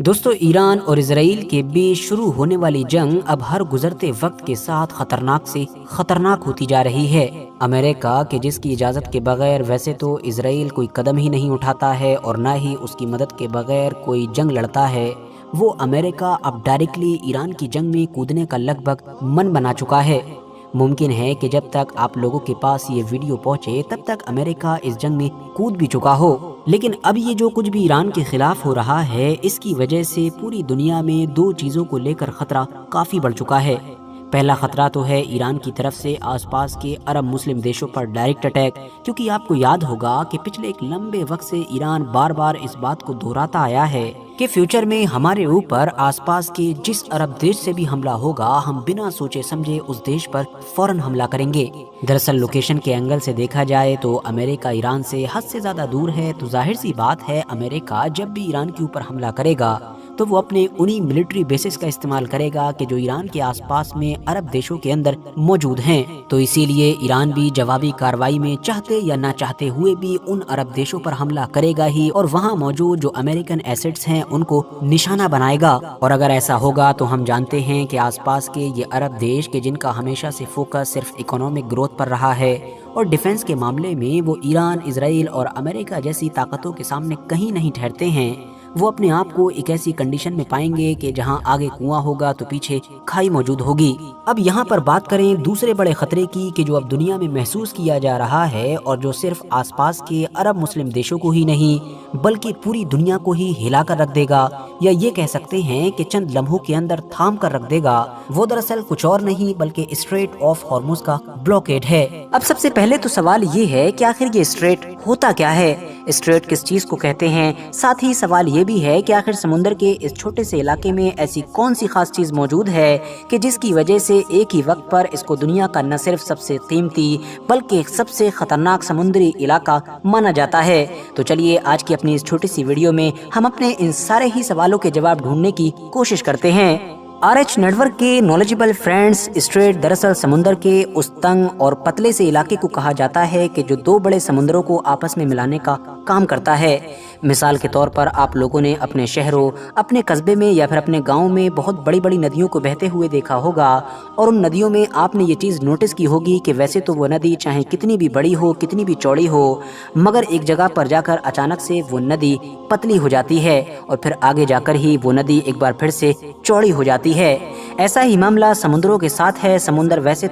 दोस्तों, ईरान और इसराइल के बीच शुरू होने वाली जंग अब हर गुजरते वक्त के साथ खतरनाक से खतरनाक होती जा रही है। अमेरिका के जिसकी इजाज़त के बगैर वैसे तो इसराइल कोई कदम ही नहीं उठाता है और ना ही उसकी मदद के बगैर कोई जंग लड़ता है, वो अमेरिका अब डायरेक्टली ईरान की जंग में कूदने का लगभग मन बना चुका है। मुमकिन है कि जब तक आप लोगों के पास ये वीडियो पहुंचे तब तक अमेरिका इस जंग में कूद भी चुका हो। लेकिन अब ये जो कुछ भी ईरान के खिलाफ हो रहा है, इसकी वजह से पूरी दुनिया में दो चीज़ों को लेकर खतरा काफ़ी बढ़ चुका है। पहला खतरा तो है ईरान की तरफ से आसपास के अरब मुस्लिम देशों पर डायरेक्ट अटैक, क्योंकि आपको याद होगा कि पिछले एक लंबे वक्त से ईरान बार बार इस बात को दोहराता आया है कि फ्यूचर में हमारे ऊपर आसपास के जिस अरब देश से भी हमला होगा, हम बिना सोचे समझे उस देश पर फौरन हमला करेंगे। दरअसल लोकेशन के एंगल से देखा जाए तो अमेरिका ईरान से हद से ज़्यादा दूर है, तो जाहिर सी बात है अमेरिका जब भी ईरान के ऊपर हमला करेगा तो वो अपने उन्हीं मिलिट्री बेसिस का इस्तेमाल करेगा कि जो ईरान के आसपास में अरब देशों के अंदर मौजूद हैं। तो इसीलिए ईरान भी जवाबी कार्रवाई में चाहते या ना चाहते हुए भी उन अरब देशों पर हमला करेगा ही और वहाँ मौजूद जो अमेरिकन एसेट्स हैं उनको निशाना बनाएगा। और अगर ऐसा होगा तो हम जानते हैं कि आसपास के ये अरब देश के जिनका हमेशा से फोकस सिर्फ इकोनॉमिक ग्रोथ पर रहा है और डिफेंस के मामले में वो ईरान, इसराइल और अमेरिका जैसी ताकतों के सामने कहीं नहीं ठहरते हैं, वो अपने आप को एक ऐसी कंडीशन में पाएंगे कि जहां आगे कुआं होगा तो पीछे खाई मौजूद होगी। अब यहाँ पर बात करें दूसरे बड़े खतरे की कि जो अब दुनिया में महसूस किया जा रहा है और जो सिर्फ आसपास के अरब मुस्लिम देशों को ही नहीं बल्कि पूरी दुनिया को ही हिला कर रख देगा, या ये कह सकते हैं कि चंद लम्हों के अंदर थाम कर रख देगा, वो दरअसल कुछ और नहीं बल्कि स्ट्रेट ऑफ हॉर्मुज का ब्लॉकेड है। अब सबसे पहले तो सवाल ये है कि आखिर ये स्ट्रेट होता क्या है, स्ट्रेट किस चीज को कहते हैं। साथ ही सवाल ये भी है कि आखिर समुद्र के इस छोटे से इलाके में ऐसी कौन सी खास चीज मौजूद है कि जिसकी वजह से एक ही वक्त पर इसको दुनिया का न सिर्फ सबसे कीमती बल्कि सबसे खतरनाक समुद्री इलाका माना जाता है। तो चलिए आज की अपनी इस छोटी सी वीडियो में हम अपने इन सारे ही सवालों के जवाब ढूंढने की कोशिश करते हैं। RH नेटवर्क के नॉलेजेबल फ्रेंड्स, स्ट्रेट दरअसल समुद्र के उस तंग और पतले से इलाके को कहा जाता है कि जो दो बड़े समुद्रों को आपस में मिलाने का काम करता है। मिसाल के तौर पर आप लोगों ने अपने शहरों, अपने कस्बे में या फिर अपने गांव में बहुत बड़ी बड़ी नदियों को बहते हुए देखा होगा और उन नदियों में आपने ये चीज़ नोटिस की होगी कि वैसे तो वो नदी चाहे कितनी भी बड़ी हो, कितनी भी चौड़ी हो, मगर एक जगह पर जाकर अचानक से वो नदी पतली हो जाती है और फिर आगे जाकर ही वो नदी एक बार फिर से चौड़ी हो जाती है। ऐसा ही मामला समुद्रों के साथ है। समुद्र वैसे